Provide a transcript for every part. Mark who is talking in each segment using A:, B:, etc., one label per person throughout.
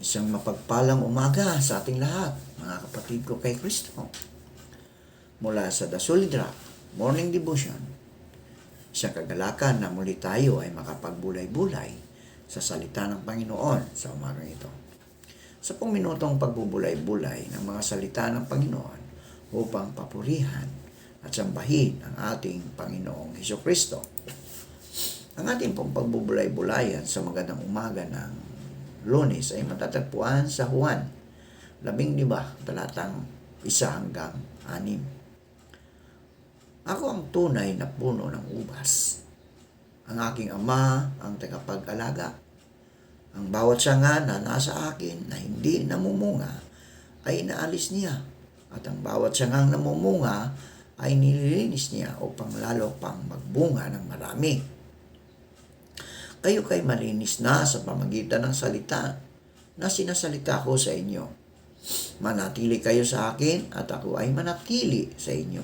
A: Isang mapagpalang umaga sa ating lahat, mga kapatid ko kay Kristo. Mula sa The Solid Rock Morning Devotion, isang kagalakan na muli tayo ay makapagbulay-bulay sa salita ng Panginoon sa umagang ito. Sa minutong pagbubulay-bulay ng mga salita ng Panginoon upang papurihan at sambahin ang ating Panginoong Hesukristo. Ang ating pong pagbubulay-bulayan sa magandang umaga ng Lunes ay matatagpuan sa Juan 15, talatang 1-6. Ako ang tunay na puno ng ubas. Ang aking Ama ang tagapag-alaga. Ang bawat sanga na nasa akin na hindi namumunga ay inaalis niya. At ang bawat sangang namumunga ay nililinis niya upang lalo pang magbunga ng marami. Kayo kay malinis na sa pamagitan ng salita na sinasalita ko sa inyo. Manatili kayo sa akin at ako ay manatili sa inyo.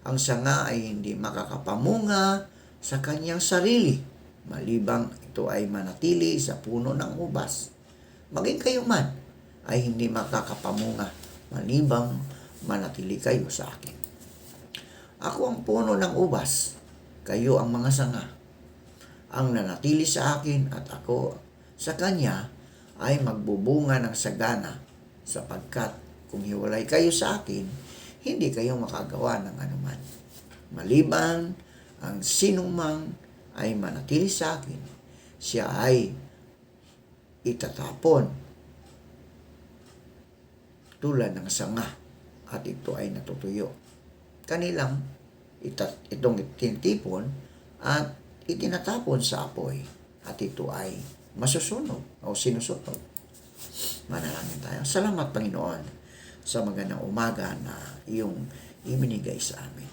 A: Ang sanga ay hindi makakapamunga sa kanyang sarili, malibang ito ay manatili sa puno ng ubas. Maging kayo man ay hindi makakapamunga, malibang manatili kayo sa akin. Ako ang puno ng ubas, kayo ang mga sanga. Ang nanatili sa akin at ako sa kanya ay magbubunga ng sagana, sapagkat kung hiwalay kayo sa akin, hindi kayo makagawa ng anuman. Maliban ang sinumang ay manatili sa akin, siya ay itatapon tulad ng sanga at ito ay natutuyo. Kanilang itong tinitipon at itinatapon sa apoy at ito ay masusunog o sinusunog. Manalangin tayo. Salamat, Panginoon, sa magandang umaga na iyong ibinigay sa amin.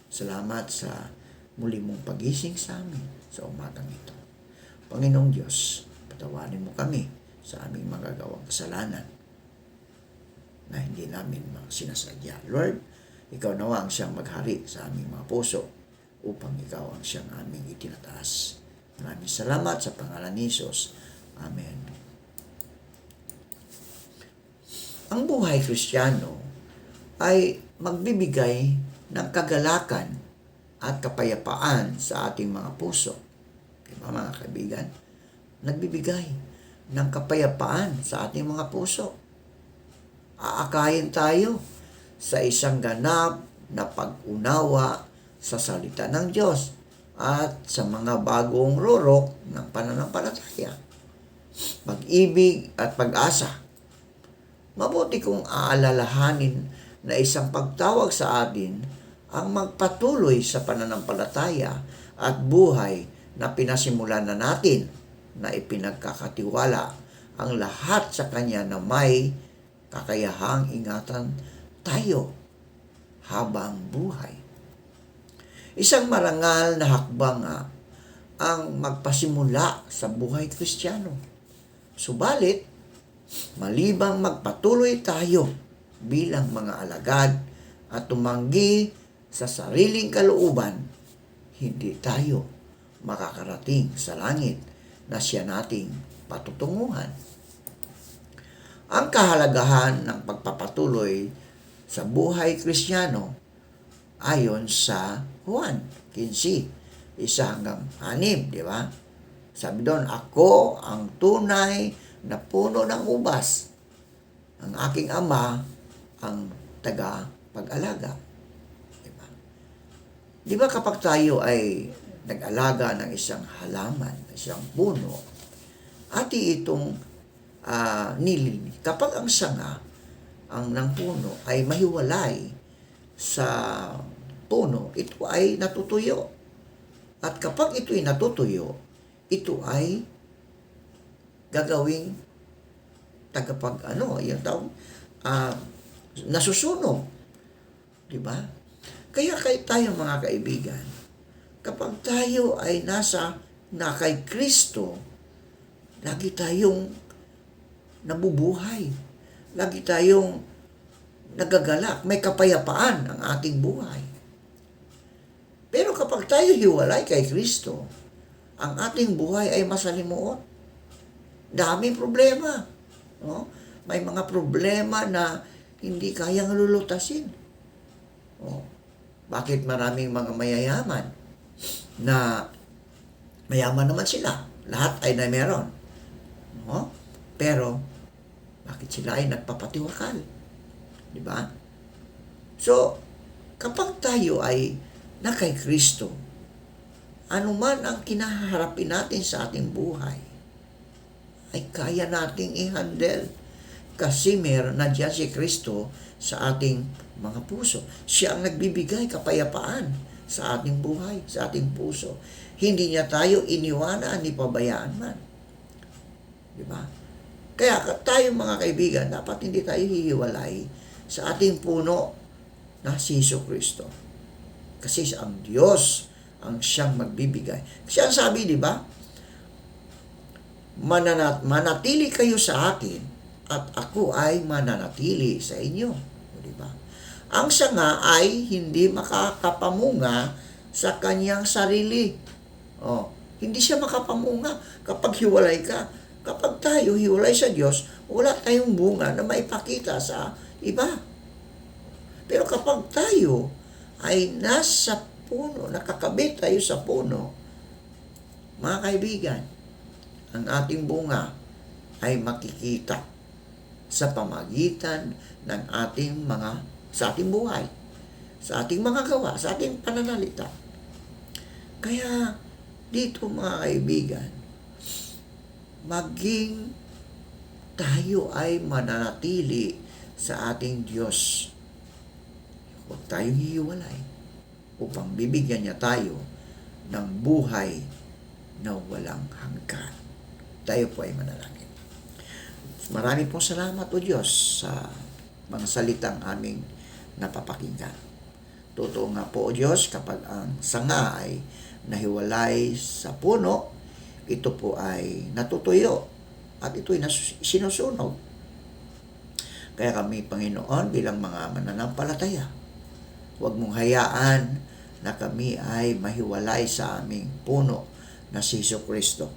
A: Salamat sa muli mong pagising sa amin sa umagang ito. Panginoong Diyos, patawarin mo kami sa aming magagawang kasalanan na hindi namin sinasadya. Lord, ikaw nawa ang siyang maghari sa aming mga puso upang ikaw ang siyang aming itinataas. Maraming salamat sa pangalan ni Jesus. Amen. Ang buhay Kristiyano ay magbibigay ng kagalakan at kapayapaan sa ating mga puso. Diba mga kaibigan? Nagbibigay ng kapayapaan sa ating mga puso. Aakayin tayo sa isang ganap na pag-unawa sa salita ng Diyos at sa mga bagong rurok ng pananampalataya, pag-ibig at pag-asa. Mabuti kung aalalahanin na isang pagtawag sa atin ang magpatuloy sa pananampalataya at buhay na pinasimulan na natin, na ipinagkakatiwala ang lahat sa Kanya na may kakayahang ingatan tayo habang buhay. Isang marangal na hakbang ang magpasimula sa buhay Kristiyano. Subalit, malibang magpatuloy tayo bilang mga alagad at tumanggi sa sariling kalooban, hindi tayo makakarating sa langit na siya nating patutunguhan. Ang kahalagahan ng pagpapatuloy sa buhay Kristiyano ayon sa Juan 15, 1-6, di ba? Sabi doon, ako ang tunay na puno ng ubas. Ang aking Ama ang taga-pag-alaga. Diba? Di ba kapag tayo ay nag-alaga ng isang halaman, isang puno, ati itong nilinis. Kapag ang sanga ng puno ay mahiwalay sa puno, ito ay natutuyo. At kapag ito ay natutuyo, ito ay gagawing yung tawag, nasusunog. Diba? Kaya tayo mga kaibigan, kapag tayo ay na kay Kristo, lagi tayong nabubuhay. Lagi tayong nagagalak. May kapayapaan ang ating buhay. Pero kapag tayo hiwalay kay Kristo, ang ating buhay ay masalimuot. Daming problema. No? May mga problema na hindi kayang lulutasin. Oh, bakit maraming mga mayayaman na mayaman naman sila? Lahat ay na meron. No? Pero, bakit sila ay nagpapatiwakal? Di ba? So, kapag tayo ay na kay Kristo, anuman ang kinaharapin natin sa ating buhay, ay kaya nating i-handle. Kasi meron na dyan si Kristo sa ating mga puso. Siya ang nagbibigay kapayapaan sa ating buhay, sa ating puso. Hindi niya tayo iniwanan ni pabayaan man. Di ba? Kaya tayo mga kaibigan, dapat hindi tayo hihiwalay sa ating puno na si Kristo. Kasi ang Diyos ang siyang magbibigay. Kasi ang sabi, di ba? Manatili kayo sa akin at ako ay mananatili sa inyo. Di ba? Ang sanga ay hindi makakapamunga sa kanyang sarili. Hindi siya makapamunga kapag hiwalay ka. Kapag tayo hiwalay sa Diyos, wala tayong bunga na maipakita sa iba. Pero kapag tayo ay nasa puno, nakakabit tayo sa puno, mga kaibigan, ang ating bunga ay makikita sa pamagitan ng ating sa ating buhay, sa ating mga gawa, sa ating pananalita. Kaya dito mga kaibigan, maging tayo ay mananatili sa ating Diyos. Huwag tayong hihiwalay upang bibigyan niya tayo ng buhay na walang hanggan. Tayo po ay manalangin. Marami pong salamat o Diyos sa mga salitang aming napapakinggan. Totoo nga po o Diyos, kapag ang sanga ay nahiwalay sa puno, ito po ay natutuyo at ito'y sinusunog. Kaya kami, Panginoon, bilang mga mananampalataya, huwag mong hayaan na kami ay mahiwalay sa aming puno na si Kristo.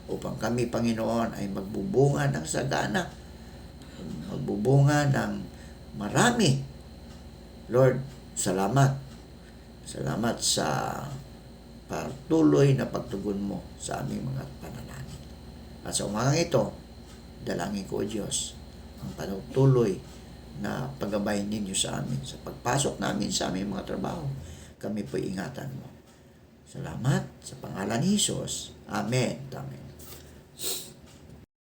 A: Upang kami, Panginoon, ay magbubunga ng sagana, magbubunga ng marami. Lord, salamat. Salamat sa patuloy na pagtugon mo sa aming mga panalangin. At sa umagang ito, dalangin ko, Diyos, ang patuloy na paggabay ninyo sa amin, sa pagpasok namin sa aming mga trabaho. Kami po ingatan mo. Salamat sa pangalan ni Jesus. Amen. Amen.